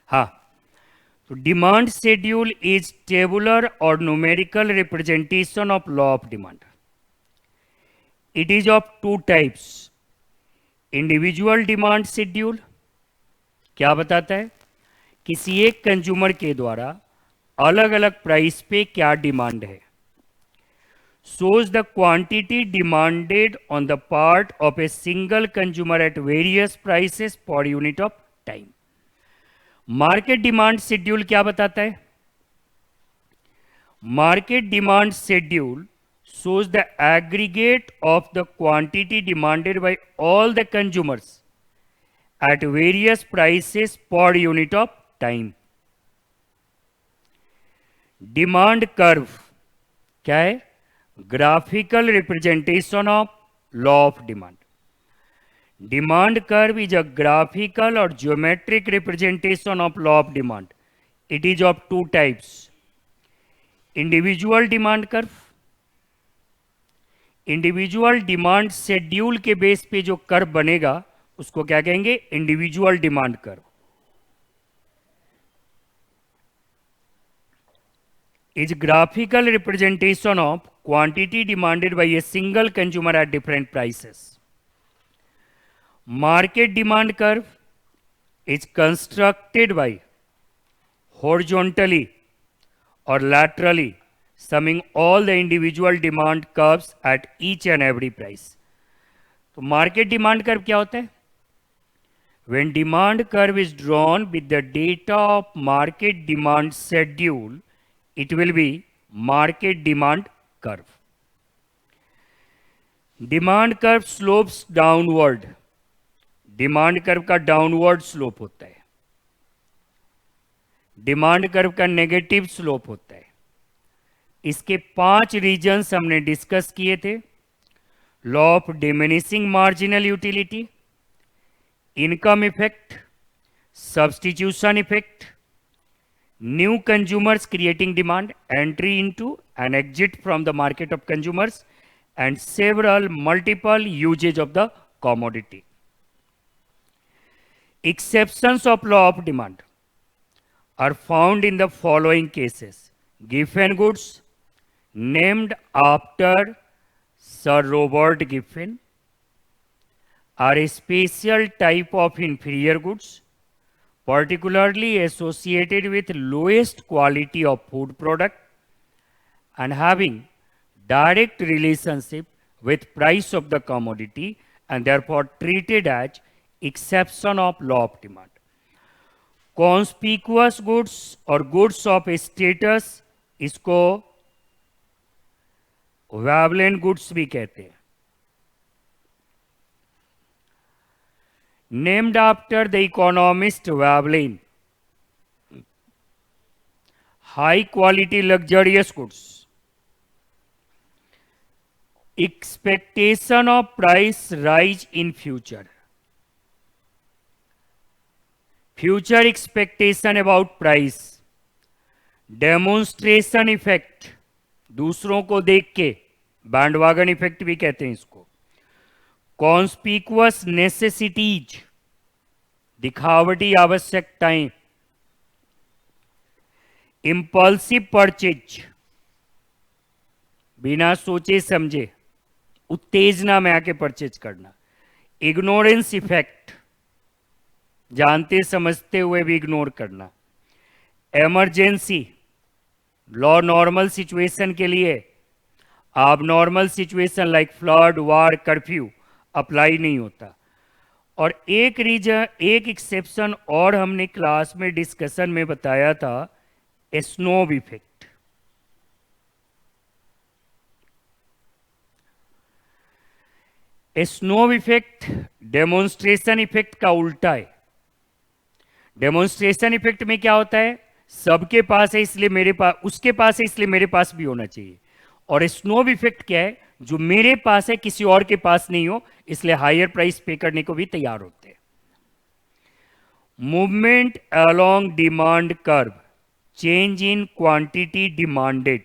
हाँ, तो demand schedule is tabular और numerical representation of law of demand. It is of two types. Individual demand schedule क्या बताता है? किसी एक कंज्यूमर के द्वारा अलग अलग प्राइस पे क्या डिमांड है. shows the quantity demanded on the part of a single consumer at various prices per unit of time. Market demand schedule क्या बताता है? Market demand schedule shows the aggregate of the quantity demanded by all the consumers at various prices per unit of time. Demand curve क्या है? Graphical representation of law of demand. Demand curve is a graphical और geometric representation of law of demand. It is of two types. Individual demand curve, individual demand schedule के base पे जो curve बनेगा उसको क्या कहेंगे? Individual demand curve. is graphical representation of quantity demanded by a single consumer at different prices. Market demand curve is constructed by horizontally or laterally summing all the individual demand curves at each and every price. तो market demand curve क्या होता है? When demand curve is drawn with the data of market demand schedule, it will be market demand curve. Demand curve slopes downward. Demand curve का downward slope होता है. Demand curve का negative slope होता है. इसके 5 रीजन्स हमने discuss किए थे. Law of diminishing marginal utility, income effect, substitution effect, new consumers creating demand, entry into and exit from the market of consumers, and several multiple usage of the commodity. Exceptions of law of demand are found in the following cases. Giffen goods named after Sir Robert Giffen are a special type of inferior goods particularly associated with lowest quality of food product and having direct relationship with price of the commodity and therefore treated as exception of law of demand. Conspicuous goods or goods of status इसको वेवलेंट goods भी कहते हैं. named after the economist Veblen. High quality luxurious goods. Expectation of price rise in future. Future expectation about price. Demonstration effect. दूसरों को देख के bandwagon effect भी कहते हैं इसको. कॉन्स्पिक्वस नेसेसिटीज, दिखावटी आवश्यकताएं. इंपल्सिव परचेज, बिना सोचे समझे उत्तेजना में आके परचेज करना. इग्नोरेंस इफेक्ट, जानते समझते हुए भी इग्नोर करना. इमरजेंसी, लॉ नॉर्मल सिचुएशन के लिए अब नॉर्मल सिचुएशन लाइक फ्लड, वार, कर्फ्यू अप्लाई नहीं होता. और एक रीजन, एक एक्सेप्शन और हमने क्लास में डिस्कशन में बताया था, snow effect. Snow effect demonstration effect का उल्टा है. डेमोन्स्ट्रेशन इफेक्ट में क्या होता है? सबके पास है इसलिए मेरे पास, उसके पास है इसलिए मेरे पास भी होना चाहिए. और स्नोव इफेक्ट क्या है? जो मेरे पास है किसी और के पास नहीं हो, इसलिए हायर प्राइस पे करने को भी तैयार होते हैं. Movement along demand curve, change in quantity demanded.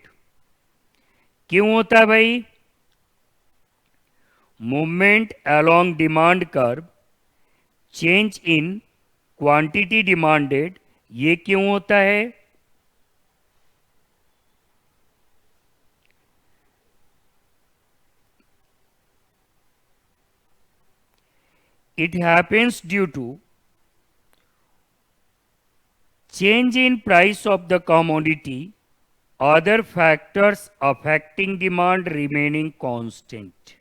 क्यों होता है भाई? Movement along demand curve, change in quantity demanded ये क्यों होता है? It happens due to change in price of the commodity, other factors affecting demand remaining constant.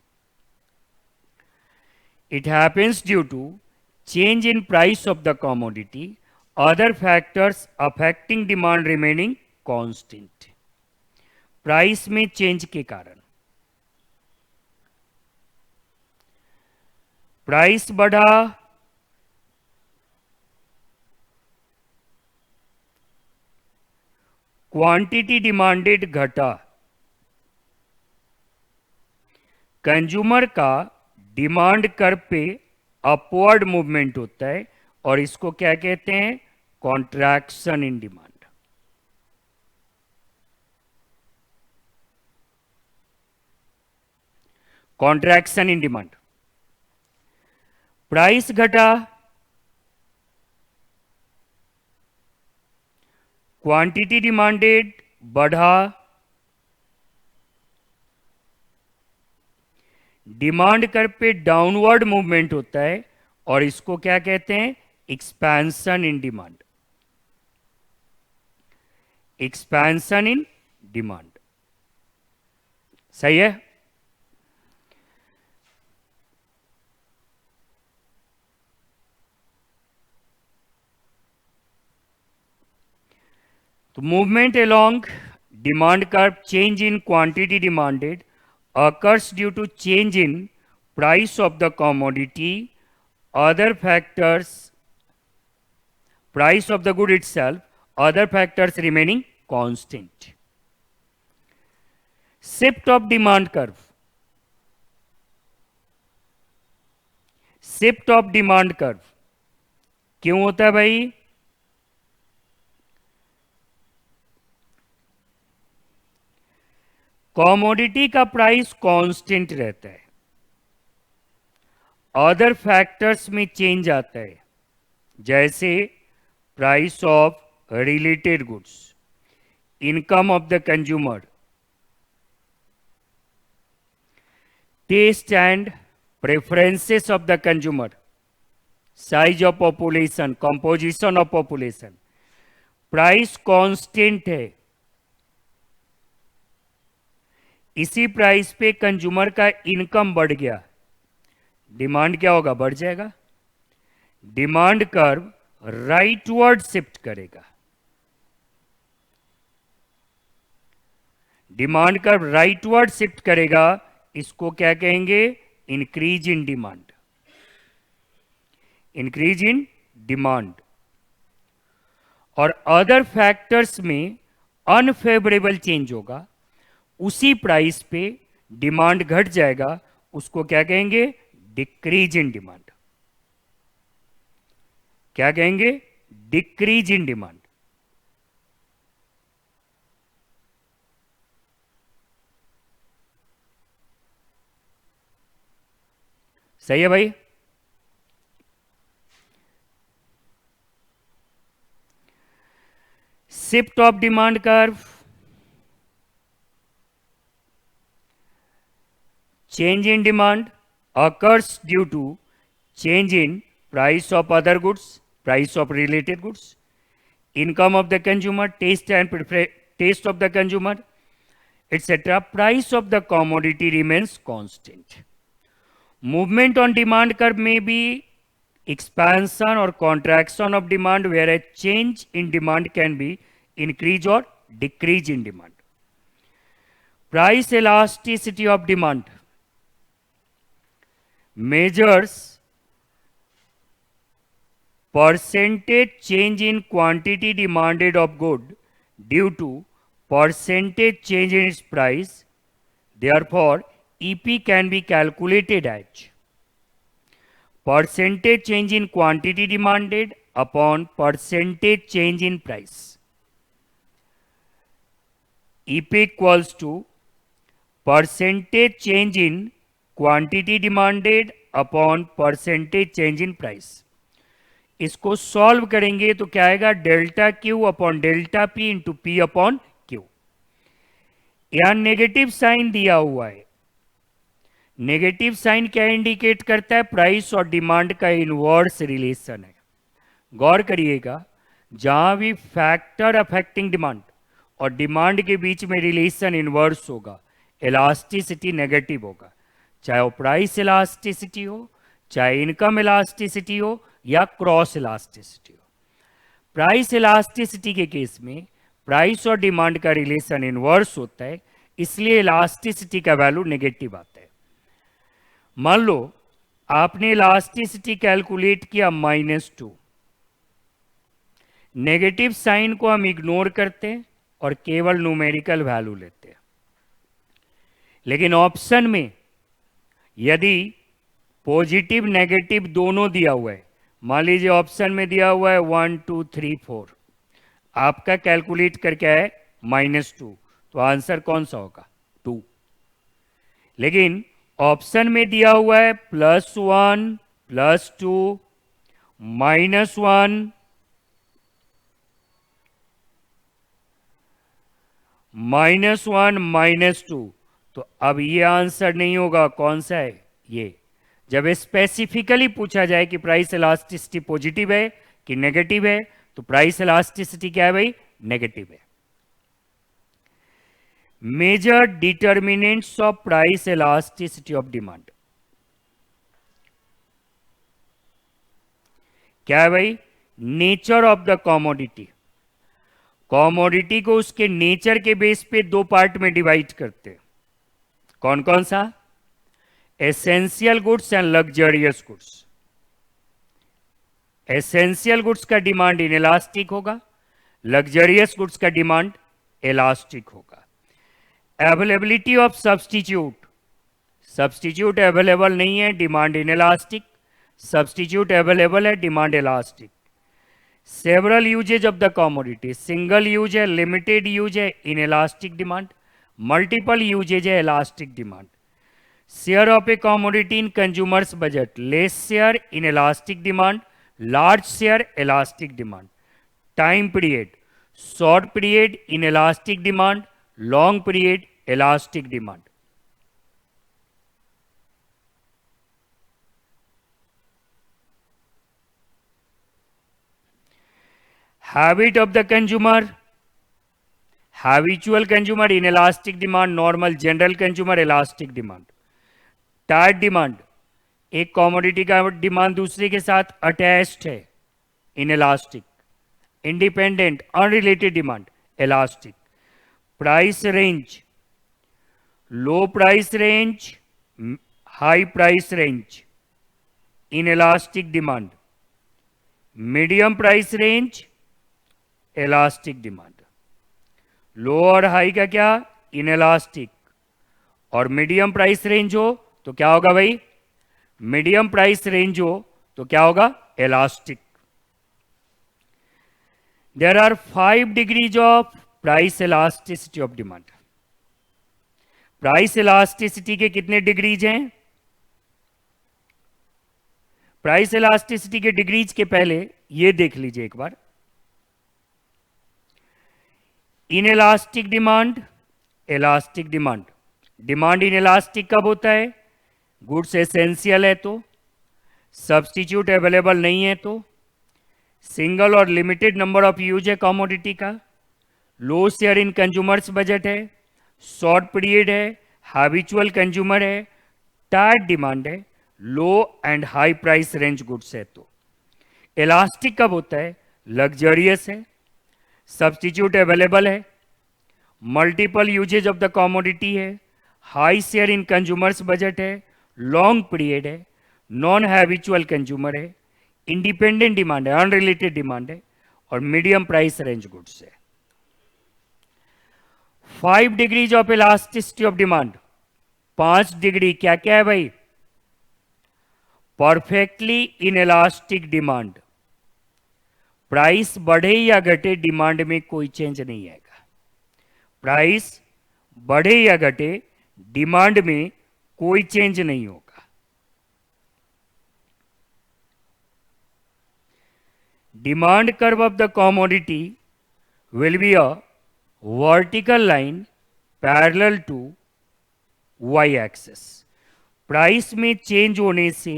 It happens due to change in price of the commodity, other factors affecting demand remaining constant. Price में change के कारण price बढ़ा, quantity demanded घटा, consumer का demand curve पे upward movement होता है और इसको क्या कहते हैं? Contraction in demand. Contraction in demand. Price घटा, क्वांटिटी डिमांडेड बढ़ा, डिमांड कर्व पे डाउनवर्ड मूवमेंट होता है और इसको क्या कहते हैं? Expansion in demand. Expansion in demand. सही है? तो movement along demand curve, change in quantity demanded occurs due to change in price of the commodity, other factors, price of the good itself, other factors remaining constant. Shift of demand curve. Shift of demand curve क्यों होता है भाई? Commodity का price constant रहता है, other factors में change आता है, जैसे price of related goods, income of the consumer, taste and preferences of the consumer, size of population, composition of population. Price constant है, इसी प्राइस पे कंज्यूमर का इनकम बढ़ गया, डिमांड क्या होगा? बढ़ जाएगा। डिमांड कर्व राइटवर्ड शिफ्ट करेगा, डिमांड कर्व राइटवर्ड शिफ्ट करेगा, इसको क्या कहेंगे? Increase in demand. Increase in demand. और अदर फैक्टर्स में अनफेवरेबल चेंज होगा, उसी प्राइस पे डिमांड घट जाएगा, उसको क्या कहेंगे? Decrease in demand. क्या कहेंगे? Decrease in demand. सही है भाई? Shift of demand curve, change in demand occurs due to change in price of other goods, price of related goods, income of the consumer, taste and taste of the consumer, etc. Price of the commodity remains constant. Movement on demand curve may be expansion or contraction of demand, whereas change in demand can be increase or decrease in demand. Price elasticity of demand measures percentage change in quantity demanded of good due to percentage change in its price. Therefore, EP can be calculated as percentage change in quantity demanded upon percentage change in price. EP equals to percentage change in quantity demanded upon percentage change in price. इसको solve करेंगे तो क्या आएगा, delta Q upon delta P into P upon Q. यहां negative sign दिया हुआ है। Negative sign क्या इंडिकेट करता है, प्राइस और डिमांड का इनवर्स रिलेशन है। गौर करिएगा, जहां भी फैक्टर अफेक्टिंग डिमांड और डिमांड के बीच में रिलेशन इनवर्स होगा, इलास्टिसिटी नेगेटिव होगा। चाहे वो प्राइस इलास्टिसिटी हो, चाहे इनकम इलास्टिसिटी हो, या क्रॉस इलास्टिसिटी हो। प्राइस इलास्टिसिटी के केस में प्राइस और डिमांड का रिलेशन इनवर्स होता है, इसलिए इलास्टिसिटी का वैल्यू नेगेटिव आता है। मान लो आपने इलास्टिसिटी कैलकुलेट किया -2, नेगेटिव साइन को हम इग्नोर करते हैं और केवल न्यूमेरिकल वैल्यू लेते हैं। लेकिन ऑप्शन में यदि पॉजिटिव नेगेटिव दोनों दिया हुआ है, मान लीजिए ऑप्शन में दिया हुआ है 1 2 3 4, आपका कैलकुलेट करके है -2, तो आंसर कौन सा होगा, 2। लेकिन ऑप्शन में दिया हुआ है +1 +2 -1 -1 -2, तो अब ये आंसर नहीं होगा। कौन सा है ये? जब स्पेसिफिकली पूछा जाए कि प्राइस इलास्टिसिटी पॉजिटिव है कि नेगेटिव है, तो प्राइस इलास्टिसिटी क्या है भाई, नेगेटिव है। Major determinants of price elasticity of demand क्या है भाई, nature of the commodity. Commodity को उसके नेचर के बेस पे दो पार्ट में डिवाइड करते हैं। कौन कौन सा? Essential goods and luxurious goods. Essential goods का डिमांड इनइलास्टिक होगा, लग्जरियस गुड्स का डिमांड इलास्टिक होगा। Availability of substitute, substitute available नहीं है, डिमांड इनइलास्टिक। सब्सटीट्यूट अवेलेबल है, demand elastic. Several uses of the commodity, single use है, limited use है, inelastic demand. Multiple uses है, elastic demand. Share of a commodity in consumers budget, less share in elastic demand, large share elastic demand. Time period, short period in elastic demand, long period elastic demand. Habit of the consumer, habitual consumer inelastic demand, normal general consumer elastic demand. Tight demand, एक commodity का demand दूसरे के साथ attached है, inelastic. Independent unrelated demand elastic. Price range, low price range, high price range inelastic demand. Medium price range elastic demand. Low और high का क्या, inelastic. और मीडियम प्राइस रेंज हो तो क्या होगा भाई, मीडियम प्राइस रेंज हो तो क्या होगा, elastic. There are 5 degrees of price elasticity of demand. Price elasticity के कितने डिग्रीज हैं? प्राइस इलास्टिसिटी के डिग्रीज के पहले ये देख लीजिए एक बार। Inelastic demand, elastic demand. Demand inelastic कब होता है? गुड्स एसेंशियल है तो, सब्स्टिट्यूट अवेलेबल नहीं है तो, सिंगल और लिमिटेड नंबर ऑफ यूज है कॉमोडिटी का, low share in consumers budget है, शॉर्ट पीरियड है, हैबिचुअल कंज्यूमर है, टाइट डिमांड है, low and high price range goods है तो। इलास्टिक कब होता है? लग्जरियस है, सब्स्टिट्यूट अवेलेबल है, multiple usages of the commodity है, high share in consumers budget है, लॉन्ग पीरियड है, नॉन हैबिचुअल कंज्यूमर है, इंडिपेंडेंट डिमांड है, अनरिलेटेड डिमांड है, और मीडियम प्राइस रेंज गुड्स है। 5 degrees of elasticity of demand, 5 degree क्या क्या है भाई? परफेक्टली इनइलास्टिक डिमांड, प्राइस बढ़े या घटे डिमांड में कोई चेंज नहीं आएगा। प्राइस बढ़े या घटे डिमांड में कोई चेंज नहीं होगा। demand curve of the commodity will be a vertical line parallel to y axis. Price में चेंज होने से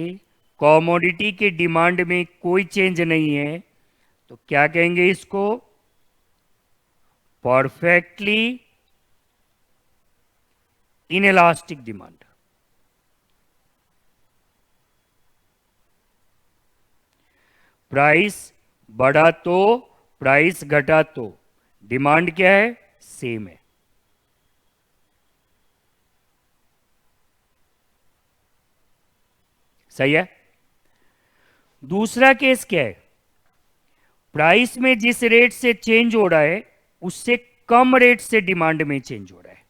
कॉमोडिटी के डिमांड में कोई चेंज नहीं है, तो क्या कहेंगे इसको? Perfectly inelastic demand. प्राइस बढ़ा तो, प्राइस घटा तो डिमांड क्या है? सेम है. सही है. दूसरा केस क्या है? प्राइस में जिस रेट से चेंज हो रहा है उससे कम रेट से डिमांड में चेंज हो रहा है.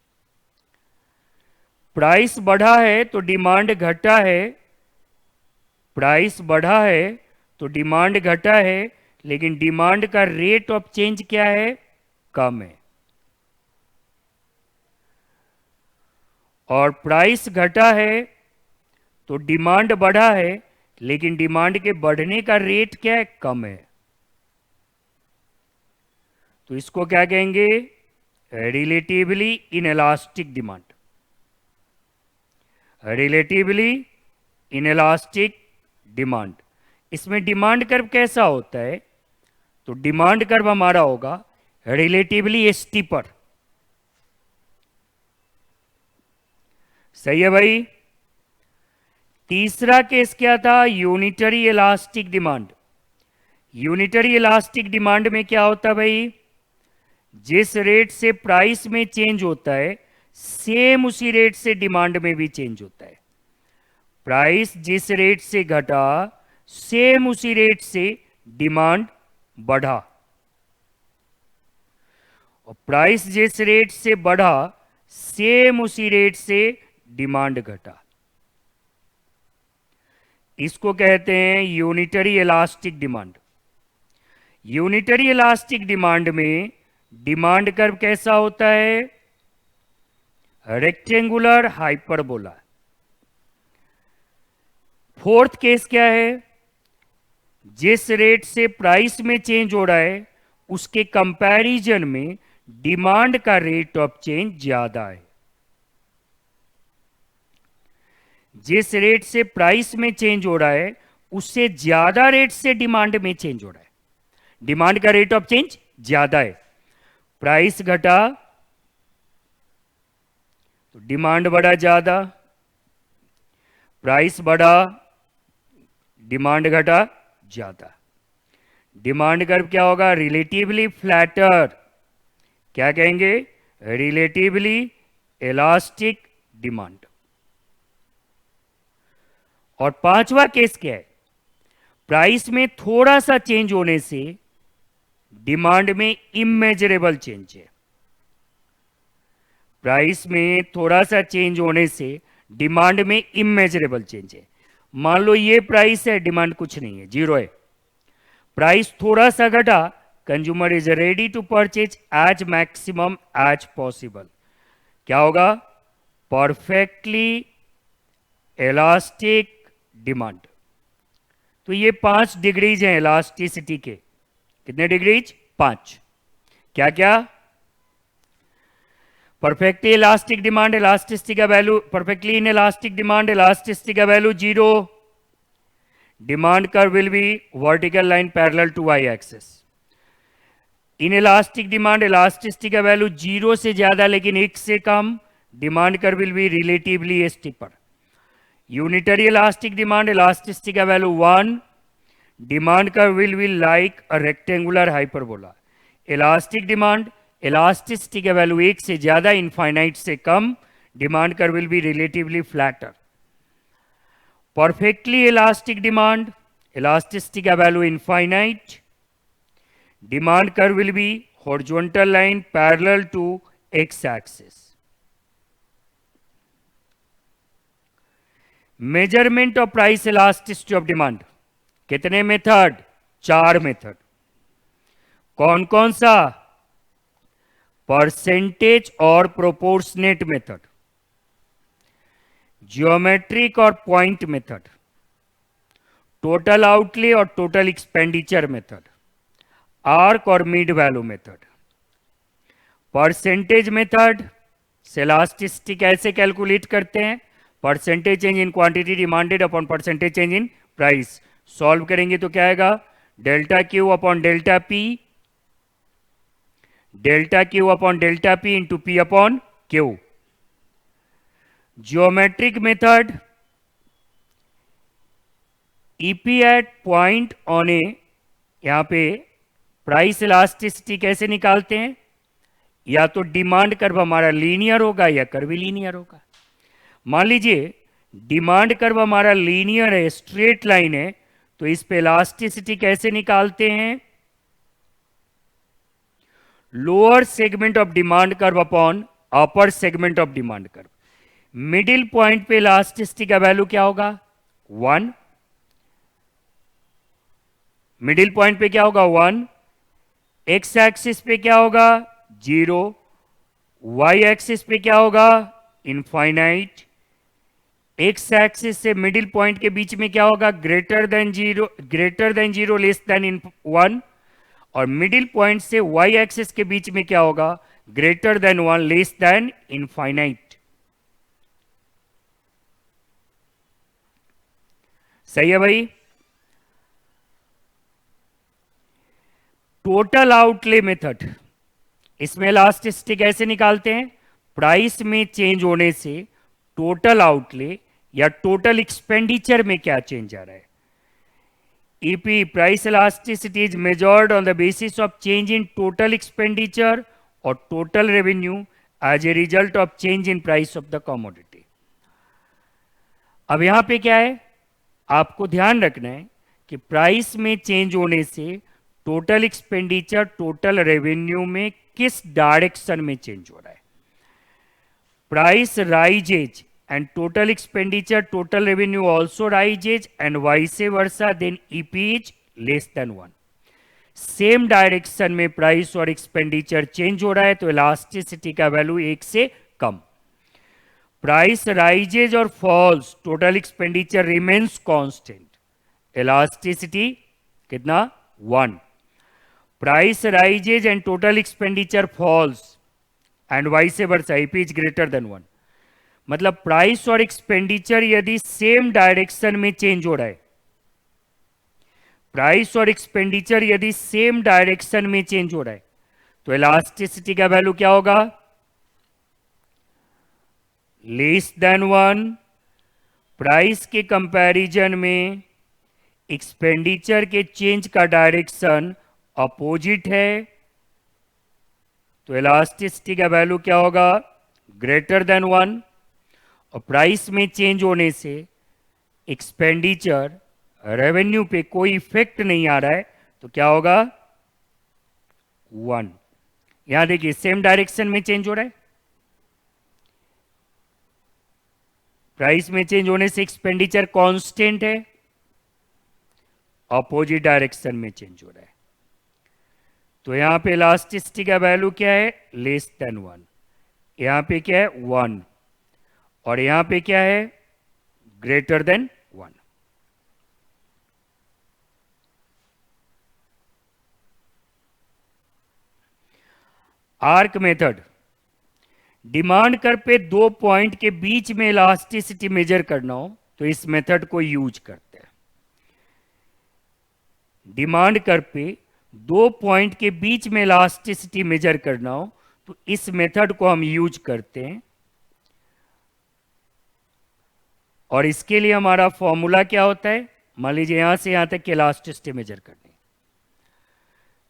प्राइस बढ़ा है तो डिमांड घटा है, प्राइस बढ़ा है तो डिमांड घटा है, लेकिन डिमांड का रेट ऑफ चेंज क्या है? कम है. और प्राइस घटा है तो डिमांड बढ़ा है, लेकिन डिमांड के बढ़ने का रेट क्या है? कम है. तो इसको क्या कहेंगे? Relatively inelastic demand. Relatively inelastic demand. इसमें डिमांड कर्व कैसा होता है? तो डिमांड कर्व हमारा होगा रिलेटिवली स्टीपर. सही है भाई. तीसरा केस क्या था? Unitary elastic demand. Unitary elastic demand में क्या होता है भाई? जिस रेट से प्राइस में चेंज होता है सेम उसी रेट से डिमांड में भी चेंज होता है. प्राइस जिस रेट से घटा सेम उसी रेट से डिमांड बढ़ा, और प्राइस जिस रेट से बढ़ा सेम उसी रेट से डिमांड घटा. इसको कहते हैं unitary elastic demand. Unitary elastic demand में डिमांड कर्व कैसा होता है? Rectangular hyperbola. फोर्थ केस क्या है? जिस रेट से प्राइस में चेंज हो रहा है उसके कंपैरिजन में डिमांड का रेट ऑफ चेंज ज्यादा है. जिस रेट से प्राइस में चेंज हो रहा है उससे ज्यादा रेट से डिमांड में चेंज हो रहा है. डिमांड का रेट ऑफ चेंज ज्यादा है. प्राइस घटा तो डिमांड बढ़ा ज्यादा, प्राइस बढ़ा डिमांड घटा ज्यादा. डिमांड कर्व क्या होगा? Relatively flatter. क्या कहेंगे? Relatively elastic demand. और पांचवा केस क्या है? प्राइस में थोड़ा सा चेंज होने से डिमांड में इमेजरेबल चेंज है. प्राइस में थोड़ा सा चेंज होने से डिमांड में इमेजरेबल चेंज है. मान लो ये प्राइस है, डिमांड कुछ नहीं है, जीरो है. प्राइस थोड़ा सा घटा, consumer is ready to purchase as maximum as possible. क्या होगा? Perfectly elastic demand. तो ये 5 डिग्रीज हैं इलास्टिसिटी के. कितने डिग्रीज? 5. क्या क्या? परफेक्टली इलास्टिक डिमांड, इलास्टिसिटी का value, perfectly in elastic demand, elasticity का value 0. Demand curve will be vertical line parallel to Y axis. In elastic demand, elasticity का वैल्यू 0 से ज्यादा लेकिन 1 से कम, demand curve will be relatively steeper. Unitary elastic demand, elasticity का value 1, demand curve will be like a rectangular hyperbola. Elastic demand, elasticity का value 1 से ज्यादा, इनफाइनाइट से कम, demand curve will be relatively flatter. Perfectly elastic demand, elasticity का value infinite, demand curve will be horizontal line parallel to X axis. Measurement of price elasticity of demand. कितने method? 4 method. कौन कौन सा? Percentage और proportionate method, geometric और point method, total outlay और total expenditure method. Arc और mid value method. Percentage method से elasticity कैसे कैलकुलेट करते हैं? Percentage change in quantity demanded upon percentage change in price. Solve करेंगे तो क्या आएगा? Delta Q upon delta P, delta Q upon delta P into P upon Q. Geometric method, EP at point on A, यहां पे price elasticity कैसे निकालते हैं? या तो डिमांड कर्व हमारा लीनियर होगा या कर्व लीनियर होगा। मान लीजिए डिमांड कर्व हमारा लीनियर है, स्ट्रेट लाइन है, तो इस पे इलास्टिसिटी कैसे निकालते हैं? Lower segment of demand curve upon upper segment of demand curve. Middle point पे इलास्टिसिटी का वैल्यू क्या होगा? 1। मिडिल पॉइंट पे क्या होगा? 1। एक्स एक्सिस पे क्या होगा? 0। वाई एक्सिस पे क्या होगा? इनफाइनाइट। एक्स एक्सिस से मिडिल पॉइंट के बीच में क्या होगा? Greater than 0, less than 1। और मिडिल पॉइंट से वाई एक्सिस के बीच में क्या होगा? Greater than 1, less than infinite. सही है भाई? टोटल आउटले मेथड, इसमें इलास्टिसिटी कैसे निकालते हैं? प्राइस में चेंज होने से टोटल आउटले या टोटल एक्सपेंडिचर में क्या चेंज आ रहा है। EP, price elasticity is measured on the basis of change in total expenditure और total revenue as a result of change in price of the commodity. अब यहां पे क्या है, आपको ध्यान रखना है कि प्राइस में चेंज होने से टोटल एक्सपेंडिचर टोटल रेवेन्यू में किस डायरेक्शन में चेंज हो रहा है। Price rises and total expenditure total revenue also rises and vice versa, then EP is less than 1। Same direction में प्राइस और एक्सपेंडिचर चेंज हो रहा है तो इलास्टिसिटी का वैल्यू 1 से कम। प्राइस राइजेज और falls, total expenditure remains constant, elasticity कितना? 1। Price rises and total expenditure falls and vice versa, EP is greater than 1। मतलब प्राइस और एक्सपेंडिचर यदि सेम डायरेक्शन में चेंज हो रहा है, प्राइस और एक्सपेंडिचर यदि सेम डायरेक्शन में चेंज हो रहा है तो इलास्टिसिटी का वैल्यू क्या होगा? Less than 1। प्राइस के कंपैरिजन में एक्सपेंडिचर के चेंज का डायरेक्शन अपोजिट है तो इलास्टिसिटी का वैल्यू क्या होगा? Greater than 1। और प्राइस में चेंज होने से एक्सपेंडिचर रेवेन्यू पे कोई इफेक्ट नहीं आ रहा है तो क्या होगा? 1। यहां देखिए सेम डायरेक्शन में चेंज हो रहा है, प्राइस में चेंज होने से एक्सपेंडिचर कांस्टेंट है, अपोजिट डायरेक्शन में चेंज हो रहा है तो यहां पे इलास्टिसिटी का वैल्यू क्या है? Less than 1। यहां पे क्या है? 1। और यहां पे क्या है? Greater than 1। Arc method, demand curve पे 2 पॉइंट के बीच में इलास्टिसिटी मेजर करना हो तो इस मेथड को यूज करते हैं। डिमांड कर्व पे 2 पॉइंट के बीच में इलास्टिसिटी मेजर करना हो तो इस मेथड को हम यूज करते हैं। और इसके लिए हमारा फॉर्मूला क्या होता है? मान लीजिए यहां से यहां तक की इलास्टिसिटी मेजर करनी,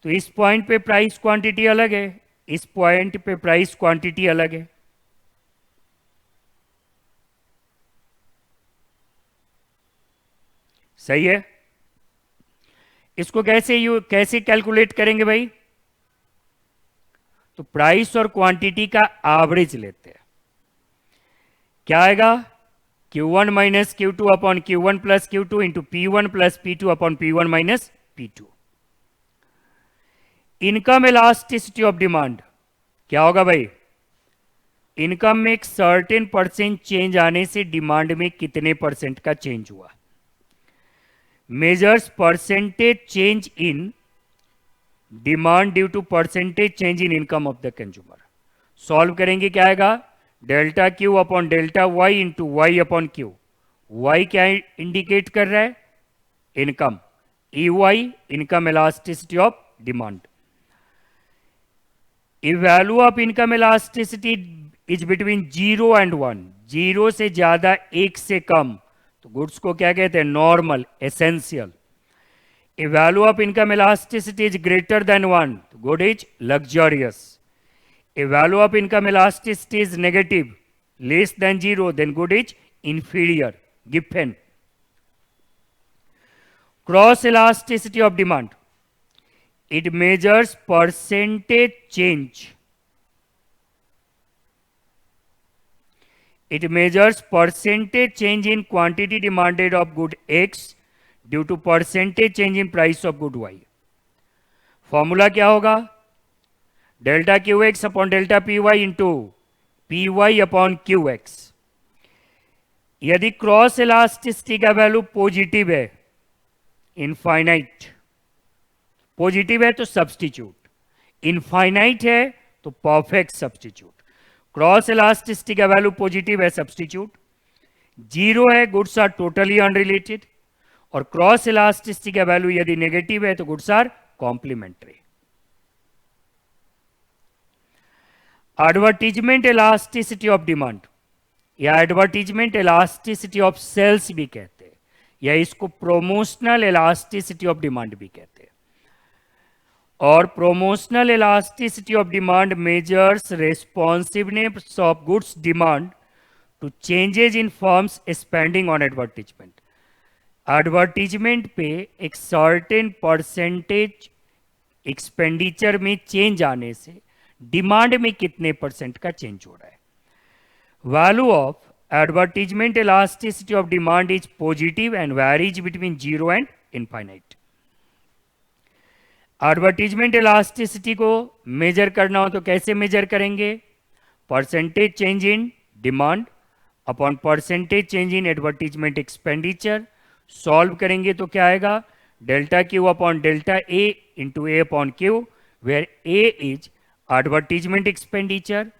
तो इस पॉइंट पे प्राइस क्वांटिटी अलग है, इस पॉइंट पे प्राइस क्वांटिटी अलग है। सही है? इसको कैसे कैलकुलेट करेंगे भाई? तो प्राइस और क्वांटिटी का एवरेज लेते हैं। क्या आएगा? Q1 minus Q2 upon Q1 plus Q2 into P1 plus P2 upon P1 minus P2। Income elasticity of demand क्या होगा भाई? इनकम में एक सर्टेन परसेंट चेंज आने से डिमांड में कितने परसेंट का चेंज हुआ। Measures percentage change in demand due to percentage change in income of the consumer. Solve करेंगे क्या आएगा, delta Q upon delta Y into Y upon Q. Y क्या इंडिकेट कर रहा है, income, E Y income elasticity of demand. if value of income elasticity is between 0 and 1, 0 से ज्यादा 1 से कम, तो गुड्स को क्या कहते हैं, normal, essential. if value of income elasticity is greater than 1, तो good is luxurious. if value of income elasticity is negative, less than 0, then good is inferior, given। cross elasticity of demand, it measures percentage change. It measures percentage change in quantity demanded of good X due to percentage change in price of good Y. Formula क्या होगा, delta Q X upon delta P Y into P Y upon Q X. यदि cross elasticity का value positive है, infinite, positive है तो substitute, infinite है तो perfect substitute. Cross elasticity का वैल्यू पॉजिटिव है, सब्स्टिट्यूट। जीरो है, गुड्स आर टोटली अनरिलेटेड। और क्रॉस इलास्टिसिटी का वैल्यू यदि नेगेटिव है तो goods are complementary. Advertisement elasticity of demand या एडवर्टीजमेंट इलास्टिसिटी ऑफ सेल्स भी कहते हैं, या इसको प्रोमोशनल इलास्टिसिटी ऑफ डिमांड भी कहते हैं। और promotional elasticity of demand measures responsiveness of goods demand to changes in firms spending on advertisement. Advertisement पे एक सर्टेन परसेंटेज एक्सपेंडिचर में चेंज आने से डिमांड में कितने परसेंट का चेंज हो रहा है। Value of advertisement elasticity of demand is positive and varies between 0 and infinite. Advertisement elasticity को मेजर करना हो तो कैसे मेजर करेंगे, percentage change in demand upon percentage change in advertisement expenditure. Solve करेंगे तो क्या आएगा, delta Q upon delta A into A upon Q, where A is advertisement expenditure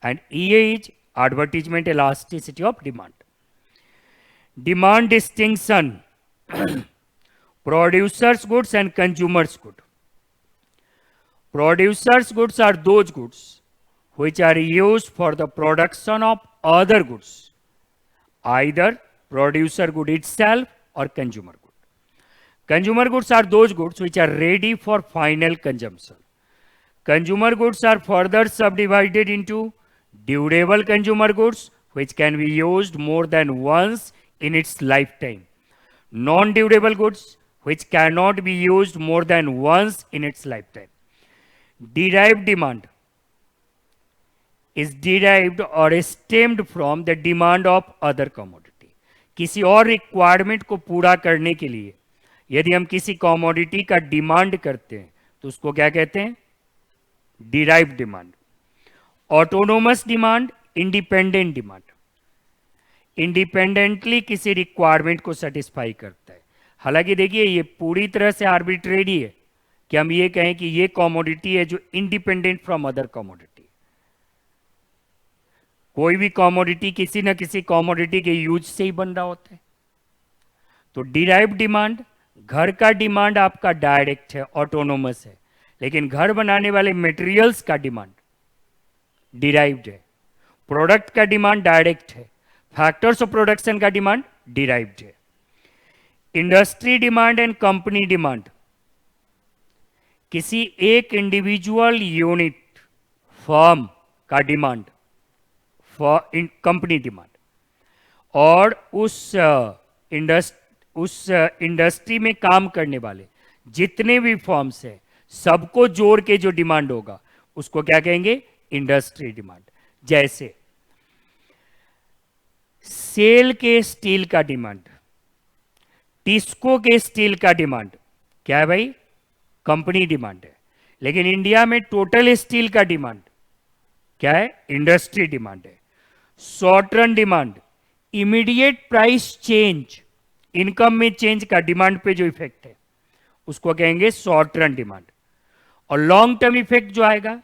and E A is advertisement elasticity of demand. Demand distinction, producers goods and consumers good. Producers goods are those goods which are used for the production of other goods, either producer good itself or consumer good. Consumer goods are those goods which are ready for final consumption. Consumer goods are further subdivided into durable consumer goods which can be used more than once in its lifetime, non-durable goods which cannot be used more than once in its lifetime. Derived demand is derived or stemmed from the demand of other commodity. किसी और requirement को पूरा करने के लिए यदि हम किसी कॉमोडिटी का डिमांड करते हैं तो उसको क्या कहते हैं, derived demand. Autonomous demand, independent demand, independently किसी रिक्वायरमेंट को सेटिस्फाई करता है। हालांकि देखिए ये पूरी तरह से आर्बिट्रेरी है कि हम ये कहें कि ये कॉमोडिटी है जो इंडिपेंडेंट फ्रॉम अदर कॉमोडिटी। कोई भी कॉमोडिटी किसी न किसी कॉमोडिटी के यूज से ही बन रहा होता है। तो डिराइव्ड डिमांड, घर का डिमांड आपका डायरेक्ट है, ऑटोनोमस है, लेकिन घर बनाने वाले मटेरियल्स का डिमांड डिराइव्ड है। प्रोडक्ट का डिमांड डायरेक्ट है, फैक्टर्स ऑफ प्रोडक्शन का डिमांड डिराइव्ड है। Industry demand and company demand, किसी एक इंडिविजुअल यूनिट फर्म का डिमांड, कंपनी डिमांड, और उस इंडस्ट्री में काम करने वाले जितने भी फर्म्स हैं सबको जोड़ के जो डिमांड होगा उसको क्या कहेंगे, इंडस्ट्री डिमांड। जैसे सेल के स्टील का डिमांड, टिस्को के स्टील का डिमांड क्या है भाई, कंपनी डिमांड है। लेकिन इंडिया में टोटल स्टील का डिमांड क्या है, इंडस्ट्री डिमांड है। Short run demand, immediate price change, income में चेंज का डिमांड पे जो इफेक्ट है उसको कहेंगे शॉर्ट रन डिमांड। और लॉन्ग टर्म इफेक्ट जो आएगा,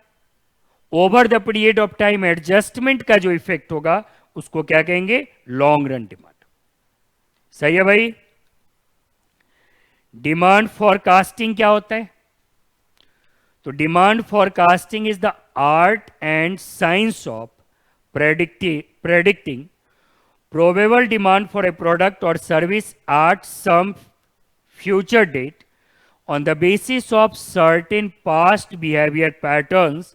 over the period of time adjustment का जो इफेक्ट होगा उसको क्या कहेंगे, लॉन्ग रन डिमांड। सही है भाई। डिमांड फॉरकास्टिंग क्या होता है? तो demand forecasting is the art and science of predicting probable demand for a product or service at some future date on the basis of certain past behavior patterns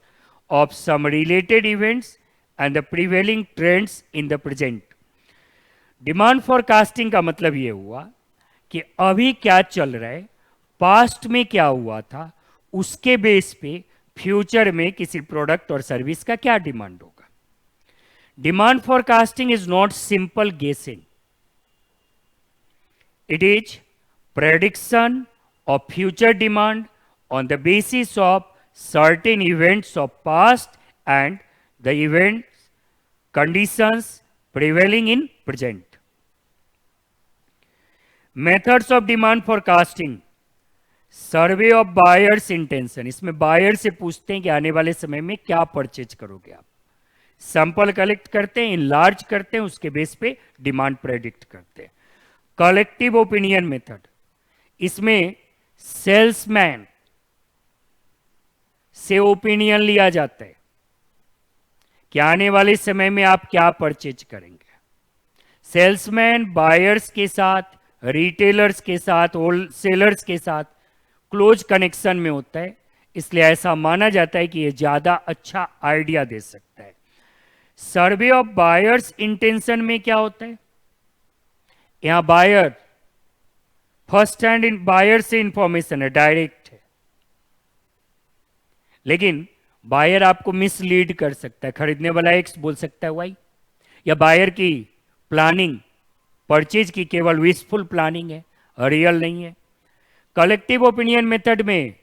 of some related events and the prevailing trends in the present. Demand forecasting का मतलब ये हुआ कि अभी क्या चल रहा है, पास्ट में क्या हुआ था, उसके बेस पे फ्यूचर में किसी प्रोडक्ट और सर्विस का क्या डिमांड होगा। Demand forecasting is not simple guessing. It is prediction of future demand on the basis of certain events of past and the events conditions prevailing in present. Methods of demand forecasting. Survey of buyers intention, इसमें buyer से पूछते हैं कि आने वाले समय में क्या परचेज करोगे आप। सैंपल कलेक्ट करते हैं, इनलार्ज करते हैं, उसके बेस पे डिमांड प्रेडिक्ट करते हैं। कलेक्टिव ओपिनियन मेथड, इसमें सेल्समैन से ओपिनियन लिया जाता है कि आने वाले समय में आप क्या परचेज करेंगे। सेल्समैन बायर्स के साथ, रिटेलर्स के साथ, होलसेलर्स के साथ क्लोज कनेक्शन में होता है, इसलिए ऐसा माना जाता है कि यह ज्यादा अच्छा आइडिया दे सकता है। सर्वे ऑफ बायर्स इंटेंशन में क्या होता है, यहां बायर फर्स्ट हैंड बायर से इंफॉर्मेशन है, डायरेक्ट है, लेकिन बायर आपको मिसलीड कर सकता है। खरीदने वाला एक्स बोल सकता है वाई, या बायर की प्लानिंग परचेज की केवल विशफुल प्लानिंग है, रियल नहीं है। कलेक्टिव ओपिनियन मेथड में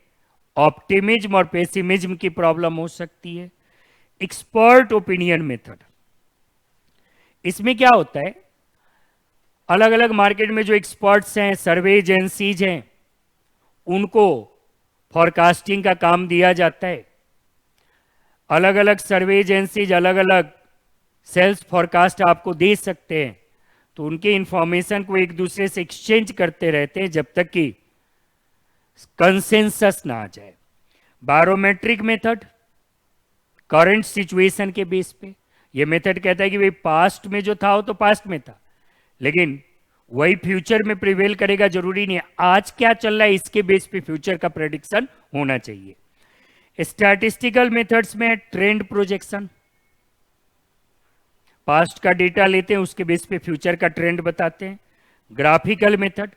ऑप्टिमिज्म और पेसिमिज्म की प्रॉब्लम हो सकती है। एक्सपर्ट ओपिनियन मेथड, इसमें क्या होता है, अलग अलग मार्केट में जो एक्सपर्ट्स हैं, सर्वे एजेंसीज हैं, उनको फॉरकास्टिंग का काम दिया जाता है। अलग अलग सर्वे एजेंसीज अलग अलग सेल्स फॉरकास्ट आपको दे सकते हैं, तो उनके इंफॉर्मेशन को एक दूसरे से एक्सचेंज करते रहते हैं जब तक कि कंसेंसस ना आ जाए। बैरोमेट्रिक मेथड, करंट सिचुएशन के बेस पे ये मेथड कहता है कि भाई पास्ट में जो था वो तो पास्ट में था, लेकिन वही फ्यूचर में प्रिवेल करेगा जरूरी नहीं है। आज क्या चल रहा है इसके बेस पे फ्यूचर का प्रेडिक्शन होना चाहिए। स्टैटिस्टिकल मेथड्स में ट्रेंड प्रोजेक्शन, पास्ट का डेटा लेते हैं, उसके बेस पे फ्यूचर का ट्रेंड बताते हैं। Graphical method,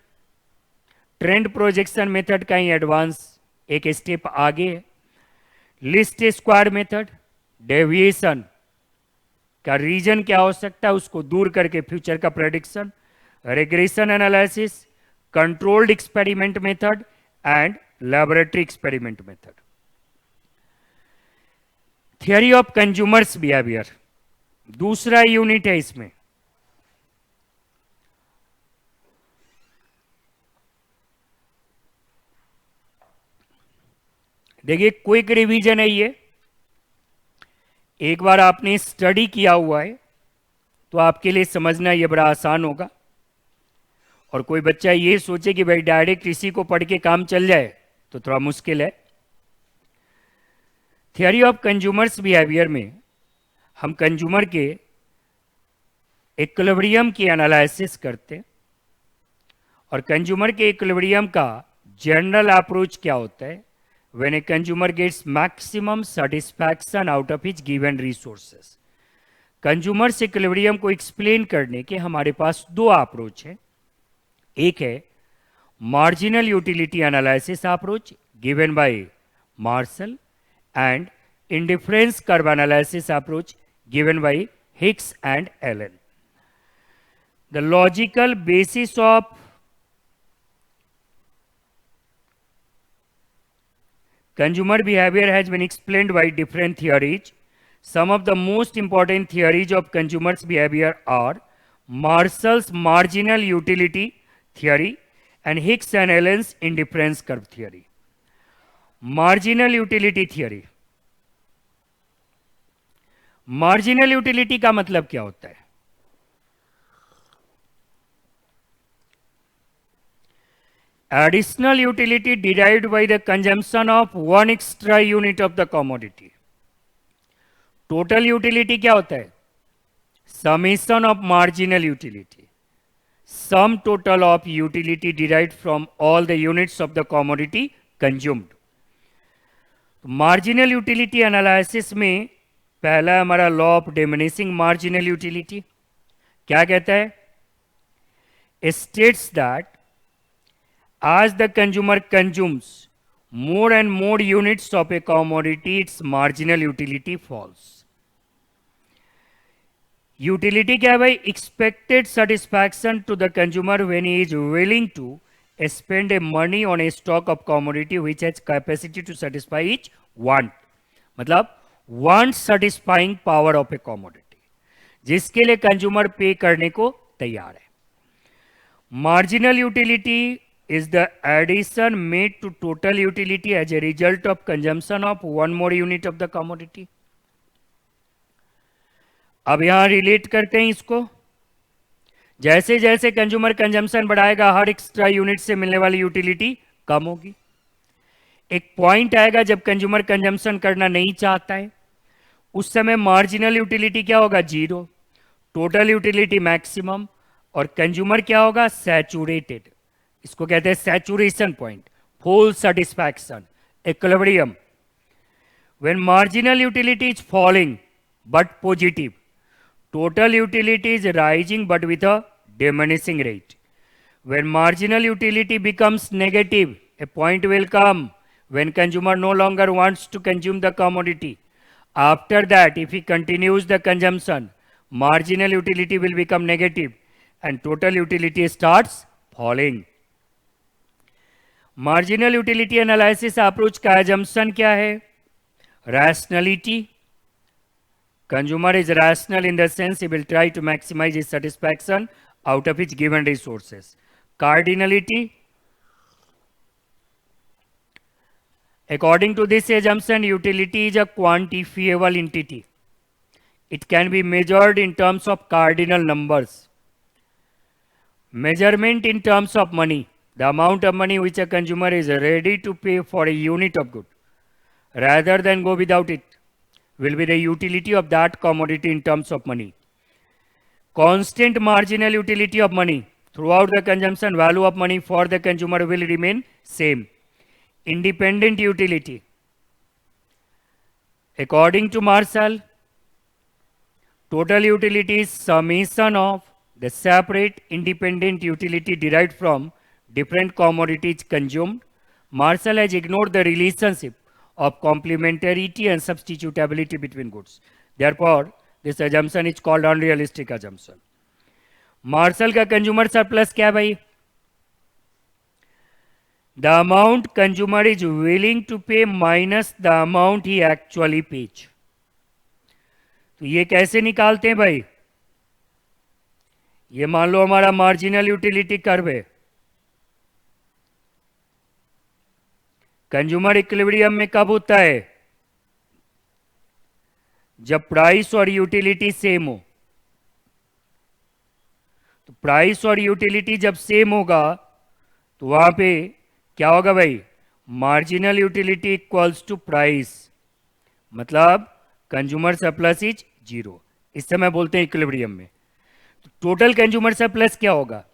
trend projection method का ही एडवांस एक स्टेप आगे है। लिस्ट स्क्वायर मेथड, डेविएशन का रीजन क्या हो सकता है उसको दूर करके फ्यूचर का prediction. Regression analysis, controlled experiment method and laboratory experiment method. Theory of consumers behaviour दूसरा यूनिट है इसमें। देखिए क्विक रिवीजन है ये, एक बार आपने स्टडी किया हुआ है तो आपके लिए समझना ये बड़ा आसान होगा। और कोई बच्चा ये सोचे कि भाई डायरेक्ट इसी को पढ़ के काम चल जाए तो थोड़ा मुश्किल है। थियरी ऑफ कंज्यूमर्स बिहेवियर में हम कंज्यूमर के इक्विलिब्रियम की एनालिसिस करते हैं, और कंज्यूमर के इक्विलिब्रियम का जनरल अप्रोच क्या होता है, when a consumer gets maximum satisfaction out of his given resources। Consumers equilibrium को एक्सप्लेन करने के हमारे पास दो अप्रोच है। एक है marginal utility analysis approach given by Marshall, and indifference curve analysis approach given by Hicks and Allen. The logical basis of consumer behavior has been explained by different theories. Some of the most important theories of consumers behavior are Marshall's marginal utility theory and Hicks and Allen's indifference curve theory. Marginal utility theory. Marginal utility का मतलब क्या होता है? Additional utility derived by the consumption of one extra unit of the commodity. Total utility क्या होता है? Summation of marginal utility. Sum total of utility derived from all the units of the commodity consumed. Marginal utility analysis में पहला हमारा law of diminishing marginal utility क्या कहता है? States that as the consumer consumes more and more units of a commodity, its marginal utility falls. Utility क्या है भाई? Expected satisfaction to the consumer when he is willing to spend a money on a stock of commodity which has capacity to satisfy each want. मतलब want satisfying power of a commodity, जिसके लिए consumer पे करने को तैयार है. Marginal utility is the addition made to total utility as a result of consumption of one more unit of the commodity. अब यहां रिलेट करते हैं इसको. जैसे जैसे कंज्यूमर कंजम्पशन बढ़ाएगा हर एक्स्ट्रा यूनिट से मिलने वाली यूटिलिटी कम होगी. एक पॉइंट आएगा जब कंज्यूमर कंजम्पशन करना नहीं चाहता है, उस समय मार्जिनल यूटिलिटी क्या होगा? जीरो. Total utility maximum. और कंज्यूमर क्या होगा? सैचुरेटेड. इसको कहते हैं saturation point, full satisfaction, equilibrium. When marginal utility is falling but positive, total utility is rising but with a diminishing rate. When marginal utility becomes negative, a point will come when consumer no longer wants to consume the commodity. After that, if he continues the consumption, marginal utility will become negative and total utility starts falling. Marginal utility analysis approach का assumption क्या है? Rationality. Consumer is rational in the sense he will try to maximize his satisfaction out of his given resources. Cardinality. According to this assumption, utility is a quantifiable entity. It can be measured in terms of cardinal numbers. Measurement in terms of money. The amount of money which a consumer is ready to pay for a unit of good, rather than go without it, will be the utility of that commodity in terms of money. Constant marginal utility of money. Throughout the consumption, value of money for the consumer will remain same. Independent utility. According to Marshall, total utility is summation of the separate independent utility derived from different commodities consumed. Marshall has ignored the relationship of complementarity and substitutability between goods. Therefore, this assumption is called unrealistic assumption. Marshall का consumer surplus क्या भाई? The amount consumer is willing to pay minus the amount he actually pays. तो ये कैसे निकालते हैं भाई? ये मान लो हमारा मार्जिनल यूटिलिटी कर्व है. कंज्यूमर इक्विलिब्रियम में कब होता है? जब प्राइस और यूटिलिटी सेम हो. तो प्राइस और यूटिलिटी जब सेम होगा तो वहां पे क्या होगा भाई? Marginal utility equals to price. मतलब कंज्यूमर सरप्लस इज जीरो. इस समय बोलते हैं इक्विलिब्रियम में. तो टोटल कंज्यूमर सरप्लस क्या होगा?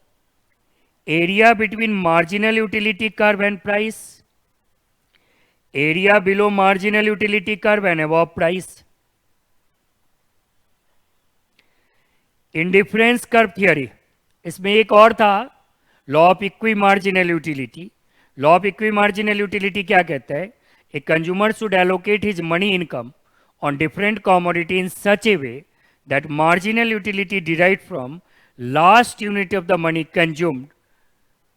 Area between marginal utility curve and price, area below marginal utility curve and above price. Indifference curve theory, इसमें एक और था, law of equi marginal utility. Law of equi marginal utility क्या कहता है? A consumer should allocate his money income on different commodity in such a way that marginal utility derived from last unit of the money consumed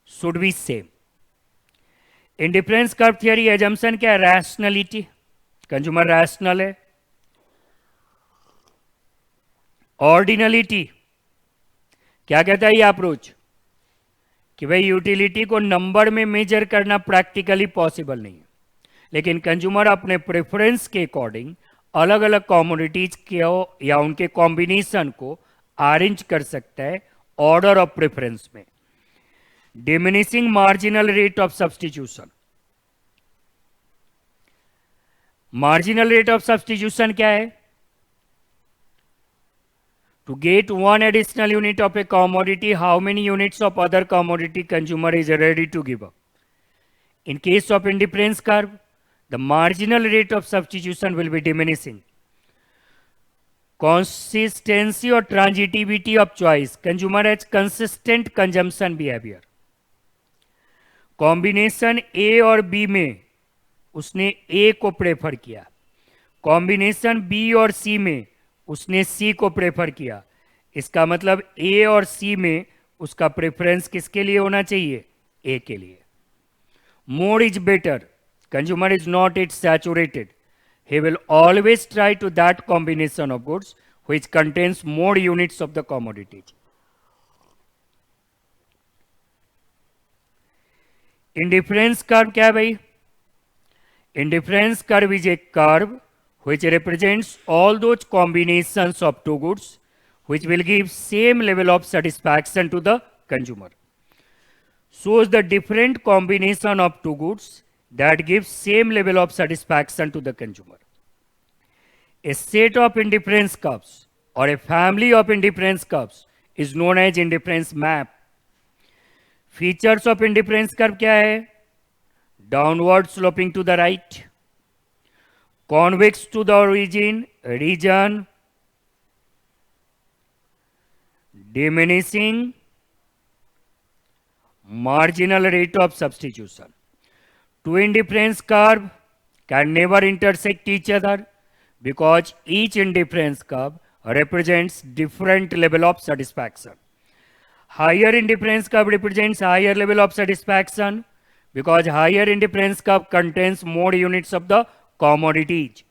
should be same. Indifference curve theory assumption क्या है? Rationality. Consumer rational है. Ordinality क्या कहता है ये approach? कि भाई utility को नंबर में मेजर करना प्रैक्टिकली पॉसिबल नहीं है. लेकिन कंज्यूमर अपने प्रेफरेंस के अकॉर्डिंग अलग अलग कॉमोडिटीज के या उनके कॉम्बिनेशन को अरेंज कर सकता है ऑर्डर ऑफ प्रेफरेंस में. Diminishing marginal rate of substitution. Marginal rate of substitution क्या है? To get one additional unit of a commodity, how many units of other commodity consumer is ready to give up? In case of indifference curve, the marginal rate of substitution will be diminishing. Consistency or transitivity of choice. Consumer has consistent consumption behavior. Combination A और B में उसने ए को prefer किया, combination B और सी में उसने सी को prefer किया. इसका मतलब ए और सी में उसका प्रेफरेंस किसके लिए होना चाहिए? ए के लिए. More is better. Consumer is not it saturated. he will always try to that combination of goods which contains more units of the commodity. Indifference curve क्या है भाई? Indifference curve is a curve which represents all those combinations of two goods which will give same level of satisfaction to the consumer. Shows the different combination of two goods that gives same level of satisfaction to the consumer. A set of indifference curves or a family of indifference curves is known as indifference map. Features of indifference curve क्या है? Downward sloping to the right, convex to the origin region, diminishing marginal rate of substitution. Two indifference curve can never intersect each other because each indifference curve represents different level of satisfaction. Higher indifference curve represents higher level of satisfaction because higher indifference curve contains more units of the commodities.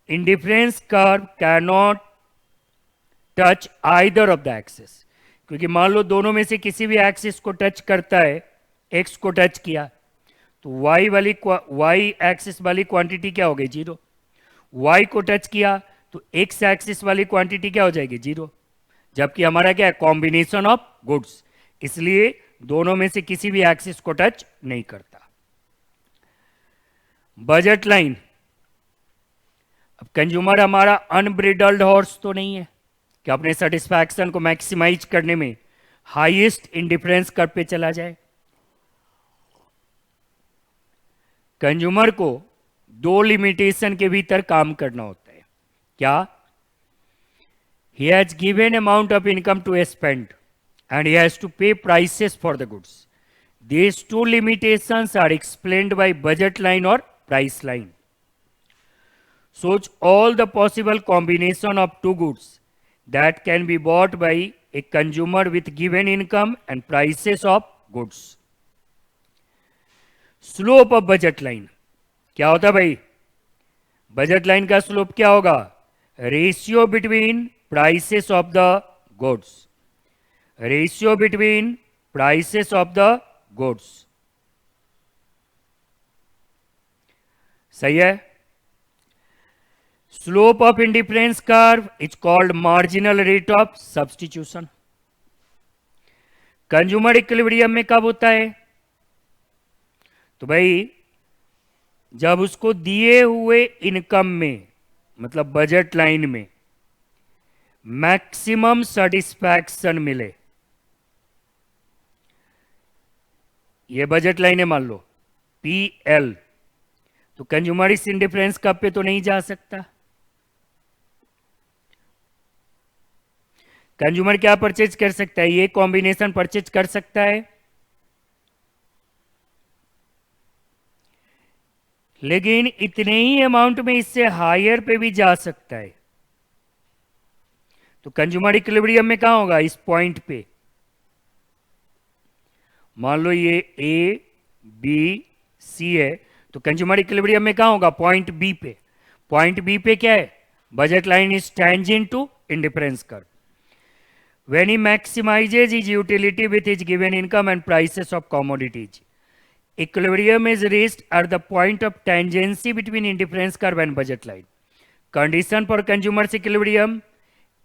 Indifference curve cannot touch either of the axis. क्योंकि मान लो दोनों में से किसी भी axis को touch करता है, एक्स को टच किया तो वाई एक्सिस वाली क्वांटिटी क्या हो गई? जीरो. वाई को टच किया तो एक्स एक्सिस वाली क्वांटिटी क्या हो जाएगी? जीरो. जबकि हमारा क्या है? कॉम्बिनेशन ऑफ गुड्स, इसलिए दोनों में से किसी भी एक्सिस को टच नहीं करता. Budget line. अब कंज्यूमर हमारा अनब्रिडल्ड हॉर्स तो नहीं है कि अपने सेटिस्फैक्शन को मैक्सिमाइज करने में हाईएस्ट इंडिफरेंस कर्व पे चला जाए. कंज्यूमर को दो लिमिटेशन के भीतर काम करना होता है. क्या? He has given amount of income to spend and he has to pay prices for the goods. These two limitations are explained by budget line or price line. Shows all the possible combination of two goods that can be bought by a consumer with given income and prices of goods. Slope of budget line. क्या होता है भाई? Budget line का slope क्या होगा? Ratio between prices of the goods. Ratio between prices of the goods. सही है? Slope of indifference curve is called marginal rate of substitution. Consumer equilibrium में कब होता है? तो भाई जब उसको दिए हुए इनकम में, मतलब बजट लाइन में मैक्सिमम सेटिस्फैक्शन मिले. ये बजट लाइन है मान लो PL, तो कंज्यूमर इस इंडिफरेंस कर्व पे तो नहीं जा सकता. कंज्यूमर क्या परचेज कर सकता है? ये कॉम्बिनेशन परचेज कर सकता है, लेकिन इतने ही अमाउंट में इससे हायर पे भी जा सकता है. तो कंज्यूमर इक्विलिब्रियम में कहां होगा? इस पॉइंट पे. मान लो ये A, B, C है, तो कंज्यूमर इक्विलिब्रियम में कहां होगा? पॉइंट B पे. पॉइंट B पे क्या है? Budget line is tangent to indifference curve. When he maximizes his utility with his given income and prices of commodities, Equilibrium is reached at the point of tangency between indifference curve and budget line. Condition for consumer's equilibrium,